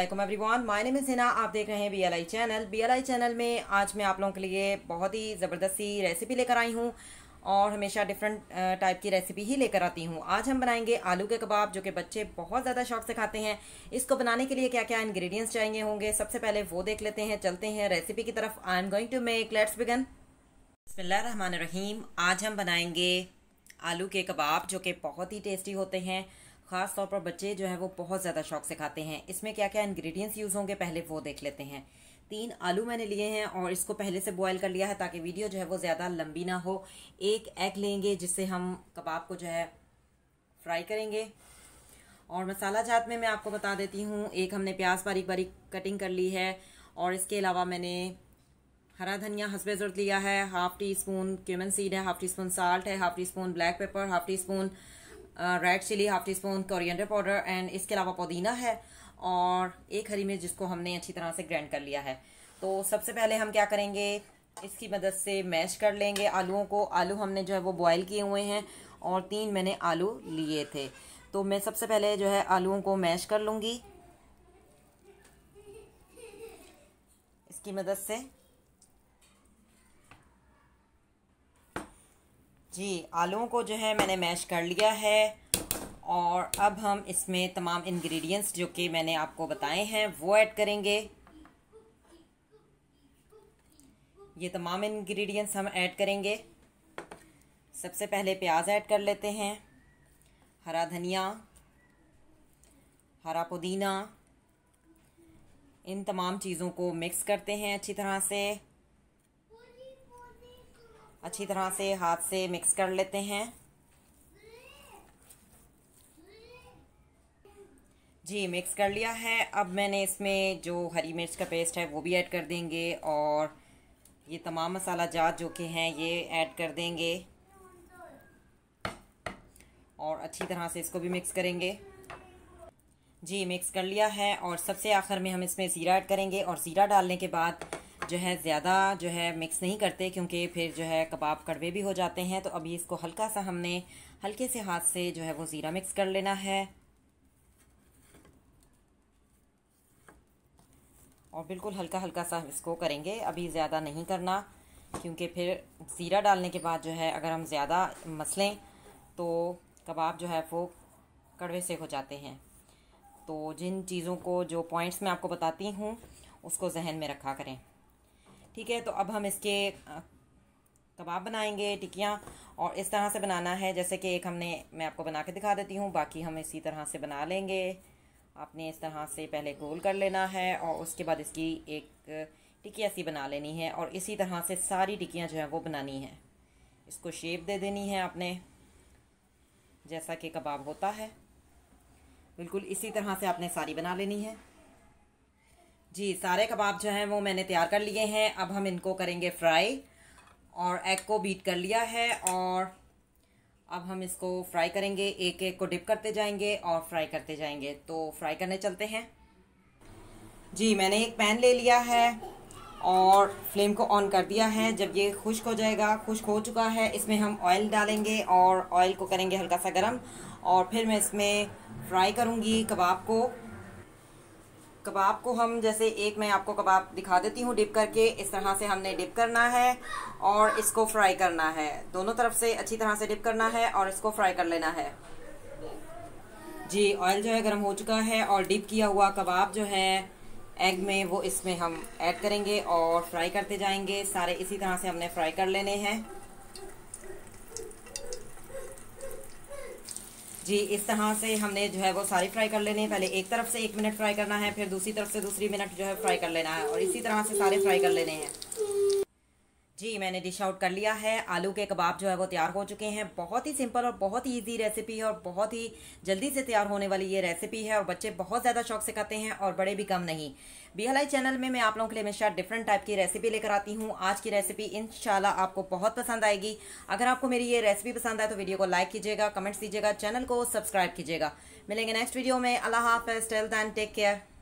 अस्सलाम everyone, my name is Hina. आप देख रहे हैं BLI चैनल। BLI चैनल में आज मैं आप लोगों के लिए बहुत ही ज़बरदस्त सी रेसिपी लेकर आई हूँ और हमेशा डिफरेंट टाइप की रेसिपी ही लेकर आती हूँ। आज हम बनाएंगे आलू के कबाब, जो कि बच्चे बहुत ज़्यादा शौक से खाते हैं। इसको बनाने के लिए क्या क्या इंग्रेडिएंट्स चाहिए होंगे, सबसे पहले वो देख लेते हैं। चलते हैं रेसिपी की तरफ। I am going to make, let's begin. बिस्मिल्लाहिर्रहमानिर्रहीम। आज हम बनाएंगे आलू के कबाब, जो कि बहुत ही टेस्टी होते हैं। ख़ास तौर पर बच्चे जो है वो बहुत ज़्यादा शौक से खाते हैं। इसमें क्या क्या इंग्रेडिएंट्स यूज़ होंगे पहले वो देख लेते हैं। 3 आलू मैंने लिए हैं और इसको पहले से बॉयल कर लिया है ताकि वीडियो जो है वो ज़्यादा लंबी ना हो। 1 एग लेंगे जिससे हम कबाब को जो है फ्राई करेंगे। और मसाला जात में मैं आपको बता देती हूँ, एक हमने प्याज बारीक बारीक कटिंग कर ली है और इसके अलावा मैंने हरा धनिया हस्बे ज़रूरत लिया है, half teaspoon cumin seed है, हाफ़ टी स्पून साल्ट है, half teaspoon black pepper, half teaspoon red chilli, half teaspoon coriander powder and इसके अलावा पुदीना है और 1 हरी मिर्च जिसको हमने अच्छी तरह से ग्राइंड कर लिया है। तो सबसे पहले हम क्या करेंगे, इसकी मदद से मैश कर लेंगे आलूओं को। आलू हमने जो है वो बॉयल किए हुए हैं और 3 मैंने आलू लिए थे। तो मैं सबसे पहले जो है आलूओं को मैश कर लूँगी इसकी मदद से। जी, आलूओं को जो है मैंने मैश कर लिया है और अब हम इसमें तमाम इंग्रेडिएंट्स जो कि मैंने आपको बताए हैं वो ऐड करेंगे। ये तमाम इंग्रेडिएंट्स हम ऐड करेंगे। सबसे पहले प्याज ऐड कर लेते हैं, हरा धनिया, हरा पुदीना। इन तमाम चीज़ों को मिक्स करते हैं अच्छी तरह से हाथ से मिक्स कर लेते हैं। जी, मिक्स कर लिया है। अब मैंने इसमें जो हरी मिर्च का पेस्ट है वो भी ऐड कर देंगे और ये तमाम मसाला जात जो कि हैं ये ऐड कर देंगे और अच्छी तरह से इसको भी मिक्स करेंगे। जी, मिक्स कर लिया है और सबसे आखिर में हम इसमें ज़ीरा ऐड करेंगे और ज़ीरा डालने के बाद जो है ज़्यादा जो है मिक्स नहीं करते क्योंकि फिर जो है कबाब कड़वे भी हो जाते हैं। तो अभी इसको हल्का सा हमने हल्के से हाथ से जो है वो ज़ीरा मिक्स कर लेना है और बिल्कुल हल्का हल्का सा इसको करेंगे, अभी ज़्यादा नहीं करना क्योंकि फिर ज़ीरा डालने के बाद जो है अगर हम ज़्यादा मसलें तो कबाब जो है वो कड़वे से हो जाते हैं। तो जिन चीज़ों को, जो पॉइंट्स मैं आपको बताती हूँ उसको जहन में रखा करें, ठीक है। तो अब हम इसके कबाब बनाएंगे, टिक्कियाँ, और इस तरह से बनाना है जैसे कि एक मैं आपको बना के दिखा देती हूँ, बाकी हम इसी तरह से बना लेंगे। आपने इस तरह से पहले गोल कर लेना है और उसके बाद इसकी एक टिक्की ऐसी बना लेनी है और इसी तरह से सारी टिक्कियाँ जो हैं वो बनानी है। इसको शेप दे देनी है आपने जैसा कि कबाब होता है, बिल्कुल इसी तरह से आपने सारी बना लेनी है। जी, सारे कबाब जो हैं वो मैंने तैयार कर लिए हैं। अब हम इनको करेंगे फ्राई और एग को बीट कर लिया है और अब हम इसको फ्राई करेंगे। एक एक को डिप करते जाएंगे और फ्राई करते जाएंगे। तो फ्राई करने चलते हैं। जी, मैंने एक पैन ले लिया है और फ्लेम को ऑन कर दिया है। जब ये खुश्क हो जाएगा, खुश्क हो चुका है, इसमें हम ऑयल डालेंगे और ऑयल को करेंगे हल्का सा गर्म और फिर मैं इसमें फ्राई करूँगी कबाब को हम जैसे एक मैं आपको कबाब दिखा देती हूँ डिप करके। इस तरह से हमने डिप करना है और इसको फ्राई करना है। दोनों तरफ से अच्छी तरह से डिप करना है और इसको फ्राई कर लेना है। जी, ऑयल जो है गर्म हो चुका है और डिप किया हुआ कबाब जो है एग में वो इसमें हम ऐड करेंगे और फ्राई करते जाएंगे। सारे इसी तरह से हमने फ्राई कर लेने हैं। जी, इस तरह से हमने जो है वो सारी फ्राई कर लेने हैं। पहले एक तरफ से 1 मिनट फ्राई करना है, फिर दूसरी तरफ से दूसरी मिनट जो है फ्राई कर लेना है और इसी तरह से सारे फ्राई कर लेने हैं। जी, मैंने डिश आउट कर लिया है। आलू के कबाब जो है वो तैयार हो चुके हैं। बहुत ही सिंपल और बहुत ही इजी रेसिपी है और बहुत ही जल्दी से तैयार होने वाली ये रेसिपी है और बच्चे बहुत ज़्यादा शौक से खाते हैं और बड़े भी कम नहीं। BLI चैनल में मैं आप लोगों के लिए हमेशा डिफरेंट टाइप की रेसिपी लेकर आती हूँ। आज की रेसिपी इंशाल्लाह आपको बहुत पसंद आएगी। अगर आपको मेरी ये रेसिपी पसंद आए तो वीडियो को लाइक कीजिएगा, कमेंट्स दीजिएगा, चैनल को सब्सक्राइब कीजिएगा। मिलेंगे नेक्स्ट वीडियो में। अल्लाह हाफ़िज़, टिल देन टेक केयर।